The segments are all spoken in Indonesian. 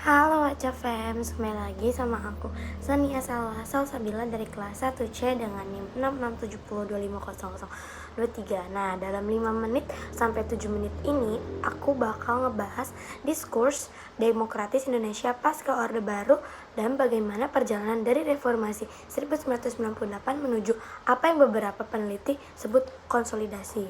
Halo Waca Fam, kembali lagi sama aku Sania Salsabila dari kelas 1C dengan NIM 6670250023. Nah, dalam 5 menit sampai 7 menit ini aku bakal ngebahas diskurs demokratis Indonesia pasca Orde Baru dan bagaimana perjalanan dari reformasi 1998 menuju apa yang beberapa peneliti sebut konsolidasi.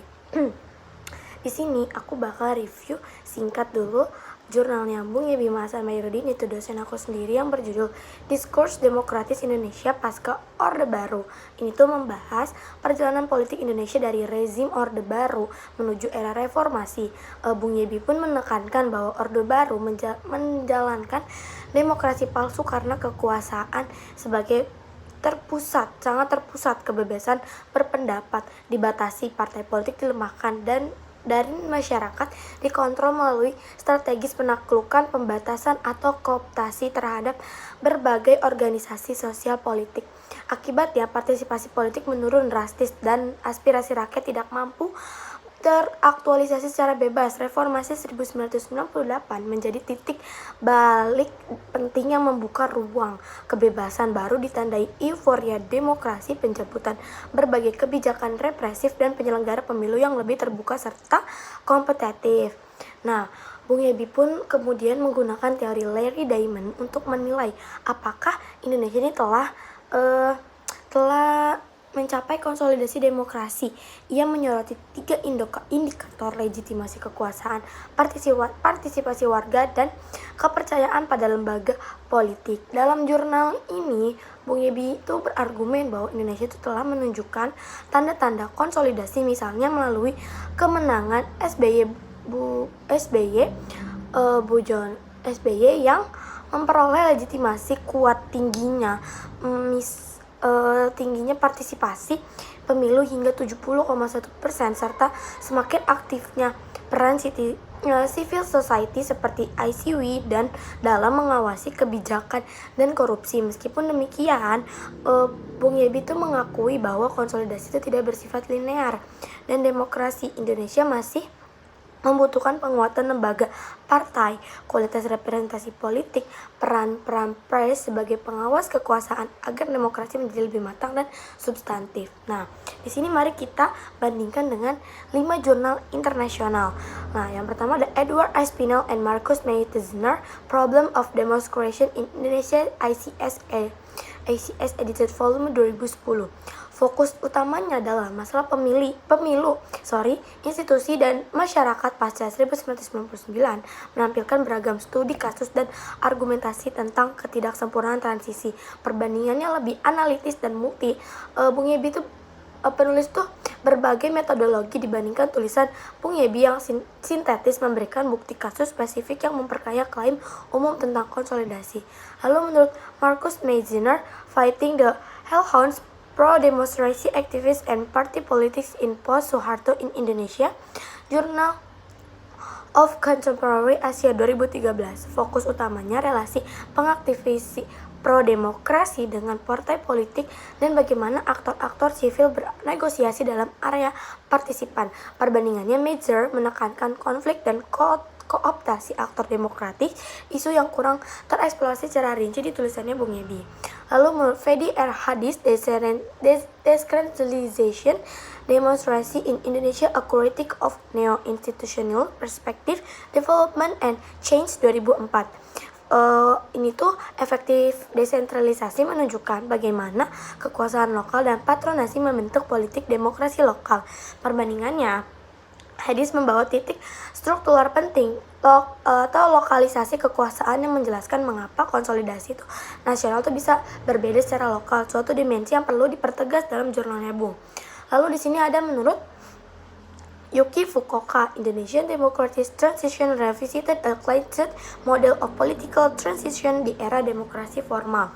Di sini aku bakal review singkat dulu jurnalnya Bung Yebi Hasan Mahyudin, itu dosen aku sendiri, yang berjudul Diskurs Demokratis Indonesia Pasca Orde Baru. Ini tuh membahas perjalanan politik Indonesia dari rezim Orde Baru menuju era reformasi. Bung Yebi pun menekankan bahwa Orde Baru menjalankan demokrasi palsu karena kekuasaan sebagai sangat terpusat, kebebasan berpendapat dibatasi, partai politik dilemahkan, dan dari masyarakat dikontrol melalui strategis penaklukan, pembatasan, atau kooptasi terhadap berbagai organisasi sosial politik. Akibatnya partisipasi politik menurun drastis dan aspirasi rakyat tidak mampu teraktualisasi secara bebas. Reformasi 1998 menjadi titik balik pentingnya membuka ruang kebebasan baru ditandai euforia demokrasi, pencabutan berbagai kebijakan represif, dan penyelenggara pemilu yang lebih terbuka serta kompetitif. Nah, Bung Yebi pun kemudian menggunakan teori Larry Diamond untuk menilai apakah Indonesia ini telah mencapai konsolidasi demokrasi. Ia menyoroti 3 indikator legitimasi kekuasaan, partisipasi warga, dan kepercayaan pada lembaga politik. Dalam jurnal ini, Bung Yebi itu berargumen bahwa Indonesia itu telah menunjukkan tanda-tanda konsolidasi, misalnya melalui kemenangan SBY yang memperoleh legitimasi kuat, tingginya partisipasi pemilu hingga 70,1%, serta semakin aktifnya peran civil society seperti ICW dan dalam mengawasi kebijakan dan korupsi. Meskipun demikian, Bung Yebi itu mengakui bahwa konsolidasi itu tidak bersifat linear dan demokrasi Indonesia masih membutuhkan penguatan lembaga partai, kualitas representasi politik, peran pers sebagai pengawas kekuasaan agar demokrasi menjadi lebih matang dan substantif. Nah, di sini mari kita bandingkan dengan 5 jurnal internasional. Nah, yang pertama ada Edward Espinel and Marcus Meitner, Problem of Democracy in Indonesia, ACS edited volume 2010. Fokus utamanya adalah masalah institusi dan masyarakat pasca 1999, menampilkan beragam studi kasus dan argumentasi tentang ketidaksempurnaan transisi. Perbandingannya lebih analitis dan multi. Bung Yebi itu penulis tuh berbagai metodologi dibandingkan tulisan Bung Yebi yang sintetis, memberikan bukti kasus spesifik yang memperkaya klaim umum tentang konsolidasi. Lalu menurut Marcus Meitner, Fighting the Hellhounds, Pro-Democracy Activists and Party Politics in Post-Suharto in Indonesia, Journal of Contemporary Asia 2013. Fokus utamanya relasi pengaktivisi pro-demokrasi dengan partai politik dan bagaimana aktor-aktor sivil bernegosiasi dalam area partisipan. Perbandingannya, Meitner menekankan konflik dan kooptasi aktor demokratis, isu yang kurang tereksplorasi secara rinci di tulisannya Bung Yebi. Lalu menurut Fedi R. Hadis, Decentralization Demonstrasi in Indonesia, A Critique of Neo-Institutional Perspective, Development and Change 2004. Ini tuh efektif desentralisasi menunjukkan bagaimana kekuasaan lokal dan patronasi membentuk politik demokrasi lokal. Perbandingannya, Hadis membawa titik struktural penting atau lokalisasi kekuasaan yang menjelaskan mengapa konsolidasi itu nasional itu bisa berbeda secara lokal, suatu dimensi yang perlu dipertegas dalam jurnalnya Bung. Lalu di sini ada menurut Yuki Fukuoka, Indonesian Democratic Transition Revisited, a Climate Model of Political Transition di Era Demokrasi Formal.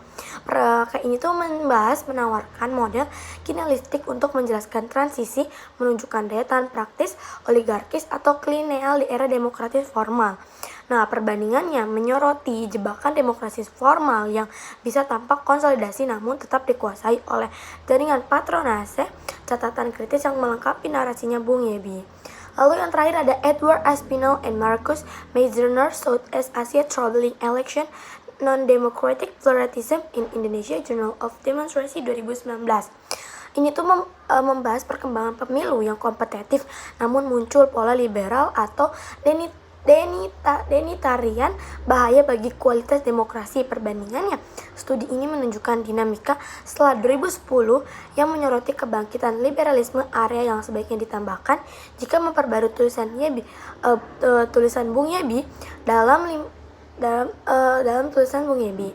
Kayak ini tuh menawarkan model kinalistik untuk menjelaskan transisi, menunjukkan daya tahan praktis, oligarkis, atau klineal di era demokratis formal. Nah, perbandingannya menyoroti jebakan demokrasi formal yang bisa tampak konsolidasi namun tetap dikuasai oleh jaringan patronase, catatan kritis yang melengkapi narasinya Bung Yebi. Lalu yang terakhir ada Edward Aspinall and Marcus Meisner, Southeast Asia Troubling Election Non-Democratic Pluralism in Indonesia, Journal of Democracy 2019. Ini tuh membahas perkembangan pemilu yang kompetitif namun muncul pola liberal atau denitarian, bahaya bagi kualitas demokrasi. Perbandingannya, studi ini menunjukkan dinamika setelah 2010 yang menyoroti kebangkitan liberalisme, area yang sebaiknya ditambahkan jika memperbarui tulisan Bung Yebi dalam tulisan Bung Yebi.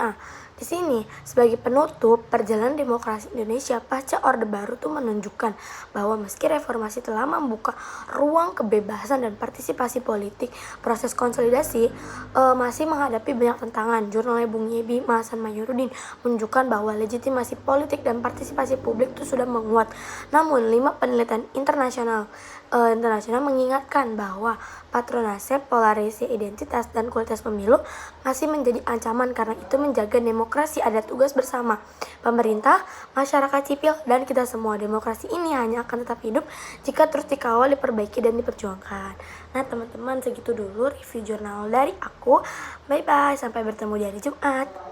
Nah, di sini sebagai penutup, perjalanan demokrasi Indonesia pasca Orde Baru itu menunjukkan bahwa meski reformasi telah membuka ruang kebebasan dan partisipasi politik, proses konsolidasi masih menghadapi banyak tantangan. Jurnalnya Bung Yebi, Hasan Mahyarudin menunjukkan bahwa legitimasi politik dan partisipasi publik itu sudah menguat. Namun, 5 penelitian internasional mengingatkan bahwa patronase, polarisasi identitas, dan kualitas pemilu masih menjadi ancaman. Karena itu, menjaga demokrasi ada tugas bersama pemerintah, masyarakat sipil, dan kita semua. Demokrasi ini hanya akan tetap hidup jika terus dikawal, diperbaiki, dan diperjuangkan. Nah teman-teman, segitu dulu review jurnal dari aku. Bye bye, sampai bertemu di hari Jumat.